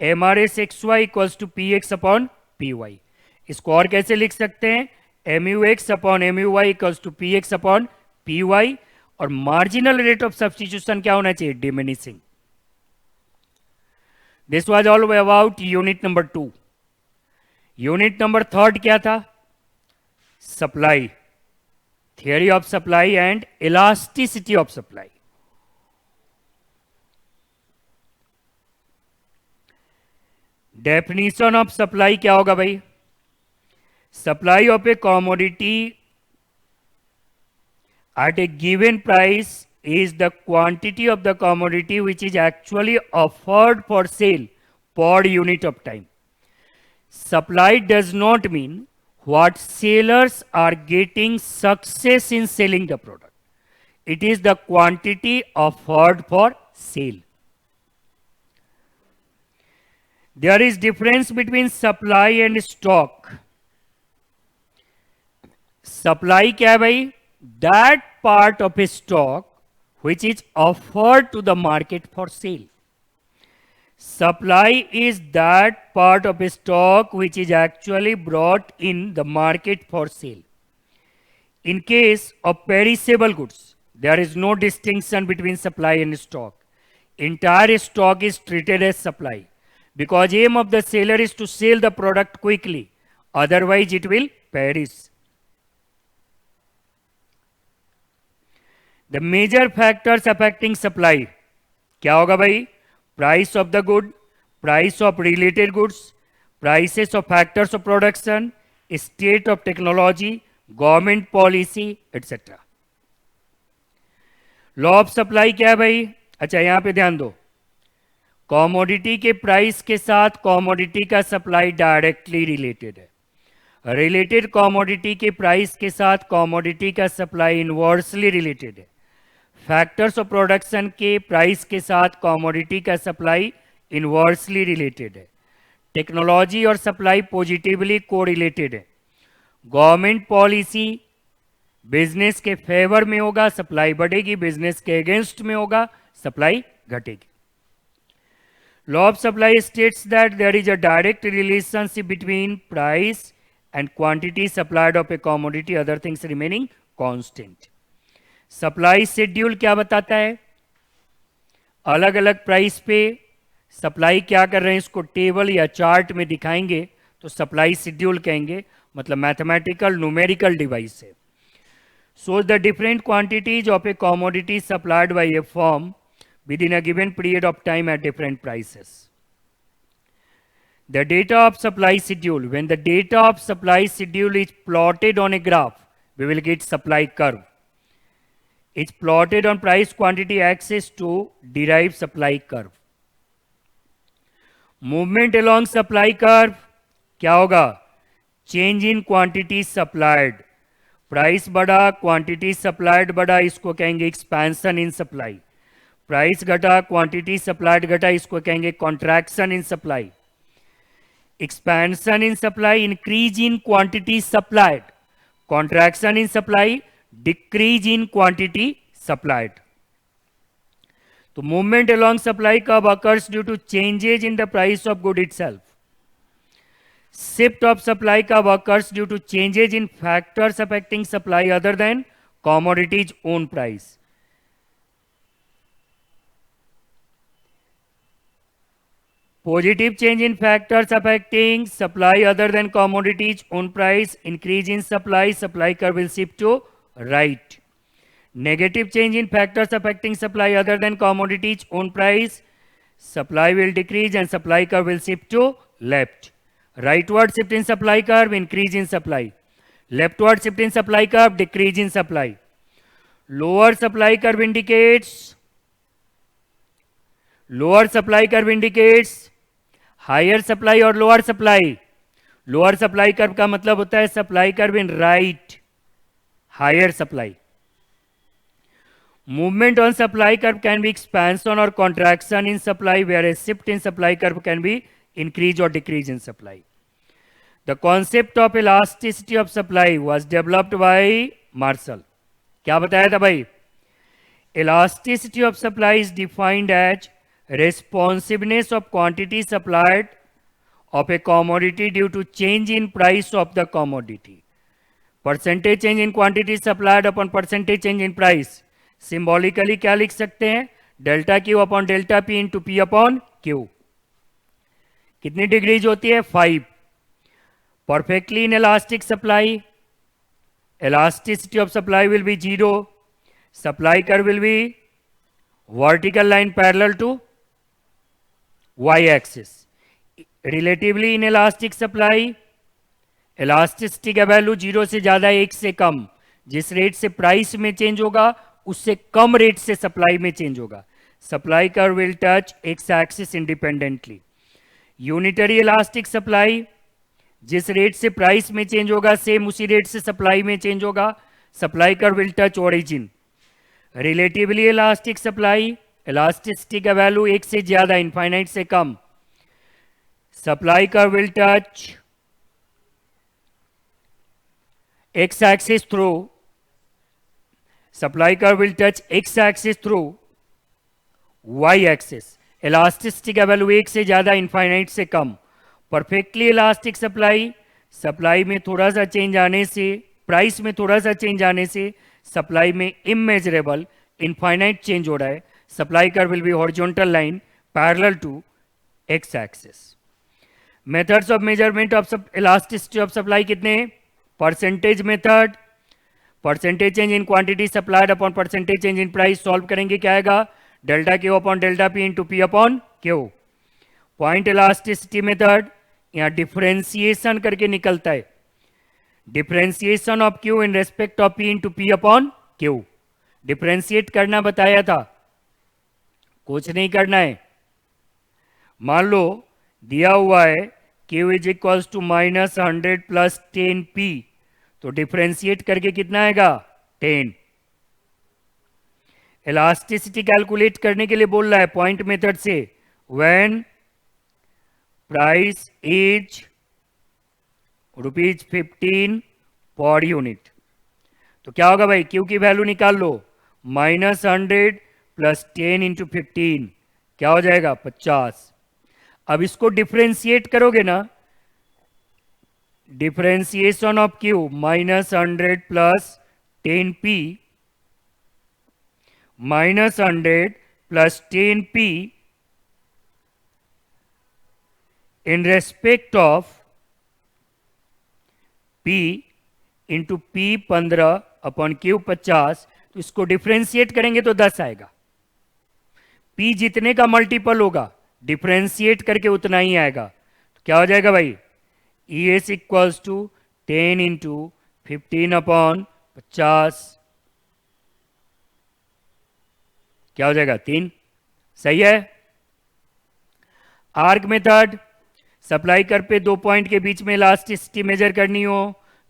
MRS XY equals to PX upon PY. इसको और कैसे लिख सकते हैं? MUX upon MUY equals to PX upon PY. और marginal rate of substitution क्या होना चाहिए? Diminishing. This was all about unit number 2. Unit number 3 क्या था? Supply. Theory of supply and elasticity of supply. Definition of supply क्या होगा भाई? Supply of a commodity at a given price is the quantity of the commodity which is actually offered for sale per unit of time. Supply does not mean what sellers are getting success in selling the product. It is the quantity offered for sale. There is difference between supply and stock. Supply क्या है भाई? That part of a stock which is offered to the market for sale. Supply is that part of a stock which is actually brought in the market for sale. In case of perishable goods, there is no distinction between supply and stock. Entire stock is treated as supply because aim of the seller is to sell the product quickly, otherwise it will perish. The major factors affecting supply क्या होगा भाई? Price of the good, price of related goods, prices of factors of production, state of technology, government policy, etc. Law of supply क्या है भाई? अच्छा यहां पे ध्यान दो, कॉमोडिटी के प्राइस के साथ कॉमोडिटी का सप्लाई डायरेक्टली रिलेटेड है. रिलेटेड कॉमोडिटी के प्राइस के साथ कॉमोडिटी का सप्लाई इनवर्सली रिलेटेड है. फैक्टर्स ऑफ प्रोडक्शन के प्राइस के साथ कॉमोडिटी का सप्लाई इनवर्सली रिलेटेड है. टेक्नोलॉजी और सप्लाई पॉजिटिवली कोरिलेटेड है. गवर्नमेंट पॉलिसी बिजनेस के फेवर में होगा, सप्लाई बढ़ेगी. बिजनेस के अगेंस्ट में होगा, सप्लाई घटेगी. Law of supply states that there is a direct relationship between price and quantity supplied of a commodity, other things remaining constant. Supply schedule क्या बताता है? अलग अलग प्राइस पे सप्लाई क्या कर रहे हैं, इसको टेबल या चार्ट में दिखाएंगे तो सप्लाई शेड्यूल कहेंगे. मतलब मैथमेटिकल न्यूमेरिकल डिवाइस है. shows the different quantities of a commodity supplied by a firm within a given period of time at different prices. The data of supply schedule. When the data of supply schedule is plotted on a graph, we will get supply curve. It's plotted on price quantity axis to derive supply curve. Movement along supply curve क्या होगा? Change in quantity supplied. Price बढ़ा, quantity supplied बढ़ा, इसको कहेंगे expansion in supply. Price घटा, quantity supplied घटा, इसको कहेंगे contraction in supply. Expansion in supply, increase in quantity supplied. Contraction in supply, decrease in quantity supplied. तो movement along supply curve occurs due to changes in the price of good itself. Shift of supply curve occurs due to changes in factors affecting supply other than commodity's own price. Positive change in factors affecting supply other than commodity's own price, increase in supply, supply curve will shift to right. Negative change in factors affecting supply other than commodity's own price, supply will decrease and supply curve will shift to left. Rightward shift in supply curve, increase in supply. Leftward shift in supply curve, decrease in supply. Lower supply curve indicates higher supply और lower supply. Lower supply curve का मतलब होता है supply curve in right, higher supply. Movement on supply curve can be expansion or contraction in supply, whereas shift in supply curve can be increase or decrease in supply. The concept of elasticity of supply was developed by Marshall. क्या बताया था भाई? Elasticity of supply is defined as responsiveness of quantity supplied of a commodity due to change in price of the commodity. Percentage change in quantity supplied upon percentage change in price. Symbolically क्या लिख सकते हैं? Delta Q upon delta P into P upon Q. कितनी degrees होती है? 5। Perfectly in elastic supply, elasticity of supply will be 0. Supply curve will be vertical line parallel to y-axis. Relatively inelastic supply, elasticity का value 0 से ज्यादा 1 से कम। जिस rate से price में चेंज होगा उससे कम रेट से सप्लाई में चेंज होगा। Supply curve will touch X axis independently. Unitary elastic supply, जिस रेट से प्राइस में चेंज होगा सेम उसी रेट से सप्लाई में चेंज होगा। Supply curve will touch origin. Relatively elastic supply, elasticity का वैल्यू 1 से ज्यादा, इनफाइनाइट से कम। Supply curve will touch x axis through, supply curve will touch x axis through y axis. Elasticity का value 1 से ज्यादा, इनफाइनाइट से कम। परफेक्टली इलास्टिक सप्लाई, सप्लाई में थोड़ा सा चेंज आने से, प्राइस में थोड़ा सा चेंज आने से सप्लाई में इमेजरेबल इनफाइनाइट चेंज हो रहा है। Supply curve will be horizontal line parallel to X axis. Methods of measurement of elasticity of supply कितने? Percentage method, percentage change in quantity supplied upon percentage change in price. Solve करेंगे क्या आएगा? Delta Q upon delta P into P upon Q. Point elasticity method, यहां differentiation करके निकलता है। Differentiation of Q in respect of P into P upon Q. Differentiate करना बताया था, कुछ नहीं करना है। मान लो दिया हुआ है Q is equals to -100 plus 10P, तो डिफरेंशिएट करके कितना आएगा? 10। इलास्टिसिटी कैलकुलेट करने के लिए बोल रहा है पॉइंट मेथड से। When price is ₹15 per unit, तो क्या होगा भाई? Q की वैल्यू निकाल लो, -100 प्लस 10 इंटू 15 क्या हो जाएगा? 50। अब इसको डिफरेंशिएट करोगे ना, differentiation of Q -100 plus 10P -100 plus 10P in respect of P into P 15 upon Q 50, तो इसको डिफरेंशिएट करेंगे तो 10 आएगा। P जितने का मल्टीपल होगा डिफरेंशिएट करके उतना ही आएगा। तो क्या हो जाएगा भाई? E S equals to 10 into 15 upon 50, क्या हो जाएगा? 3। सही है। आर्क मेथड, सप्लाई कर पे 2 पॉइंट के बीच में इलास्टिसिटी मेजर करनी हो,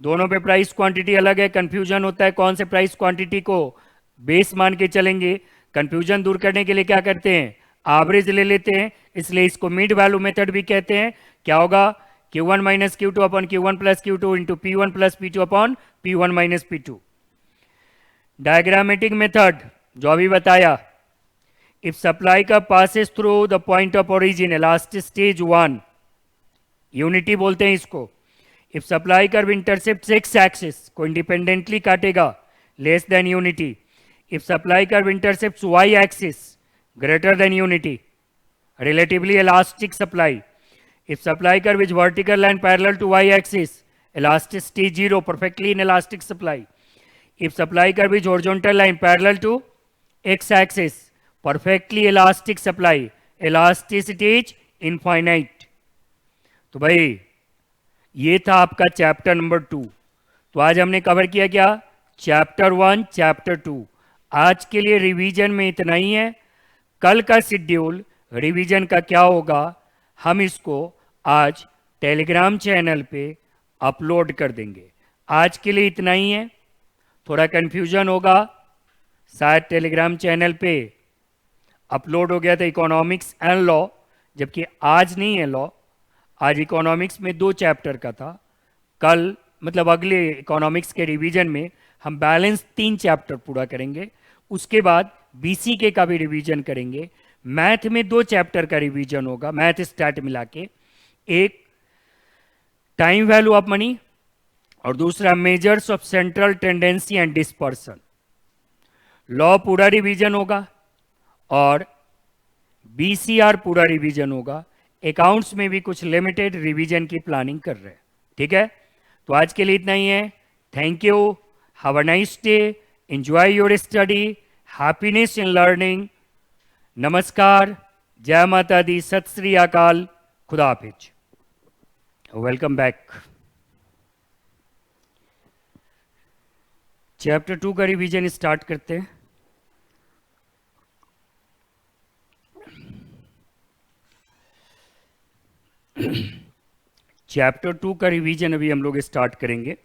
दोनों पे प्राइस क्वांटिटी अलग है, कंफ्यूजन होता है कौन से प्राइस क्वांटिटी को बेस मान के चलेंगे। कंफ्यूजन दूर करने के लिए क्या करते हैं? एवरेज ले लेते हैं, इसलिए इसको मिड वैल्यू मेथड भी कहते हैं। क्या होगा? Q1 minus Q2 upon Q1 plus Q2 into P1 plus P2 upon P1 minus P2। Diagrammatic method जो अभी बताया, इफ सप्लाई का passes through the point of origin, elasticity is 1, unity बोलते हैं इसको। If supply curve intercept X axis को independently काटेगा, less than unity. If supply curve intercept Y axis, greater than unity, relatively elastic supply. If supply curve is vertical line parallel to y-axis, elasticity 0, perfectly inelastic supply. If supply curve is horizontal line parallel to x-axis, perfectly elastic supply. Elasticity is infinite. तो भाई ये था आपका chapter number 2। तो आज हमने cover किया क्या? Chapter 1, chapter 2। आज के लिए रिवीजन में इतना ही है। कल का शेड्यूल रिवीजन का क्या होगा, हम इसको आज टेलीग्राम चैनल पे अपलोड कर देंगे। आज के लिए इतना ही है। थोड़ा कन्फ्यूजन होगा, शायद टेलीग्राम चैनल पे अपलोड हो गया था इकोनॉमिक्स एंड लॉ, जबकि आज नहीं है लॉ। आज इकोनॉमिक्स में 2 चैप्टर का था। कल मतलब अगले इकोनॉमिक्स के रिवीजन में हम बैलेंस 3 चैप्टर पूरा करेंगे, उसके बाद बीसीके का भी रिवीजन करेंगे। मैथ में 2 चैप्टर का रिवीजन होगा, मैथ स्टैट मिला के, एक टाइम वैल्यू ऑफ मनी और दूसरा measures of central tendency and dispersion. Law पूरा रिवीजन होगा और बीसीआर पूरा रिवीजन होगा। अकाउंट्स में भी कुछ लिमिटेड रिवीजन की प्लानिंग कर रहे हैं। ठीक है, तो आज के लिए इतना ही है। Thank you, have a nice day, enjoy your study, happiness in learning. नमस्कार, जय माता दी, सत श्री अकाल, खुदा हाफिज, वेलकम बैक। चैप्टर 2 का रिवीजन स्टार्ट करते हैं। चैप्टर 2 का रिवीजन अभी हम लोग स्टार्ट करेंगे।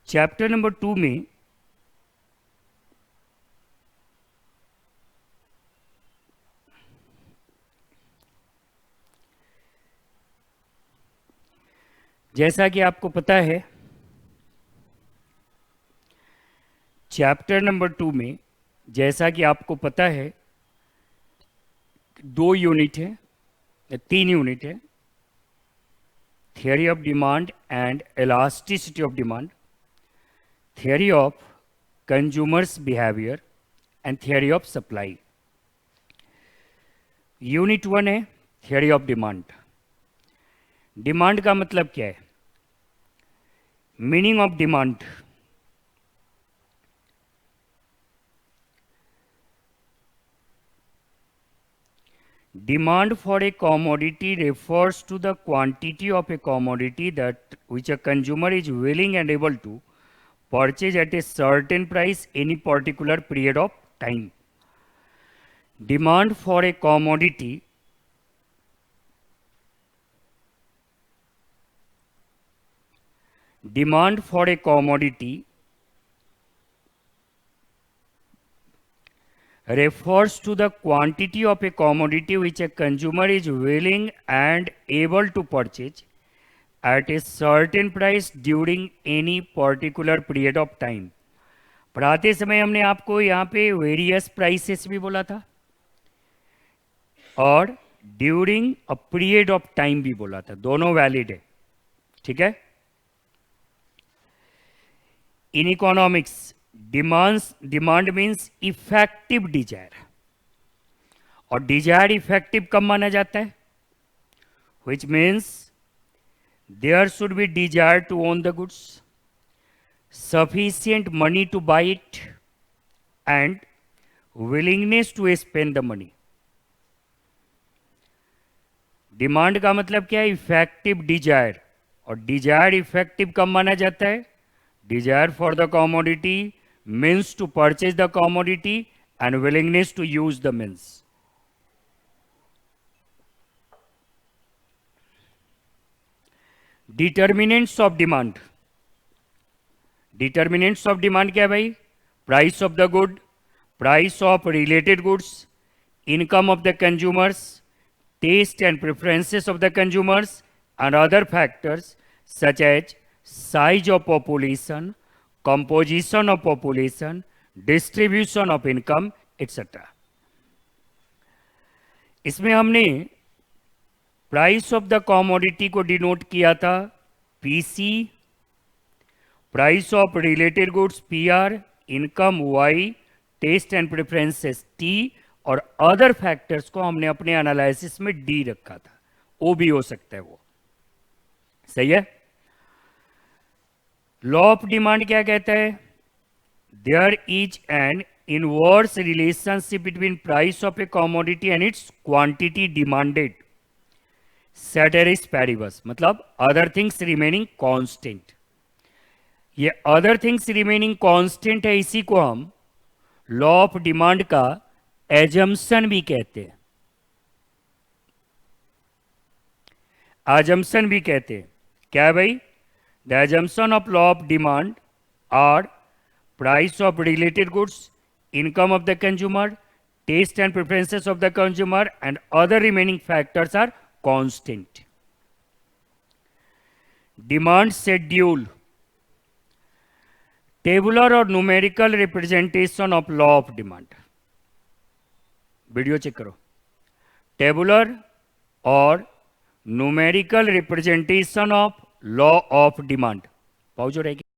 चैप्टर नंबर 2 में जैसा कि आपको पता है, चैप्टर नंबर 2 में जैसा कि आपको पता है 2 यूनिट है, 3 यूनिट है, theory of demand and elasticity of demand, theory of consumers behaviour and theory of supply. Unit 1 है थियोरी ऑफ डिमांड। डिमांड का मतलब क्या है? Meaning of demand. Demand for a commodity refers to the quantity of a commodity that which a consumer is willing and able to purchase at a certain price any particular period of time. Demand for a commodity refers to the quantity of a commodity which a consumer is willing and able to purchase at a certain price during any particular period of time. पढ़ाते समय हमने आपको यहाँ पे various prices भी बोला था और during a period of time भी बोला था, दोनों वैलिड है। ठीक है, in economics demand means effective desire, और डिजायर इफेक्टिव कब माना जाता है? Which means there should be desire to own the goods, sufficient money to buy it and willingness to spend the money. Demand का मतलब क्या है? इफेक्टिव डिजायर, और डिजायर इफेक्टिव कब माना जाता है? Desire for the commodity means to purchase the commodity and willingness to use the means. Determinants of demand. Determinants of demand क्या है भाई? Price of the good, price of related goods, income of the consumers, taste and preferences of the consumers and other factors such as size of population, composition of population, distribution of income etcetera. इसमें हमने price of the commodity को denote किया था PC, price of related goods PR, income Y, taste and preferences T, और other factors को हमने अपने analysis में डी रखा था। ओ भी हो सकता है वो, सही है। लॉ ऑफ डिमांड क्या कहता है? There is an inverse relationship between price of a commodity and its quantity demanded ceteris paribus, मतलब अदर थिंग्स रिमेनिंग कांस्टेंट। ये अदर थिंग्स रिमेनिंग कांस्टेंट है, इसी को हम लॉ ऑफ डिमांड का एजम्पशन भी कहते हैं। एजम्पशन भी कहते हैं। क्या है भाई? The assumption of law of demand are price of related goods, income of the consumer, taste and preferences of the consumer and other remaining factors are constant. Demand schedule tabular और numerical representation of law of demand. Video check करो। Tabular और numerical representation of law of demand. Pause हो रहेगी।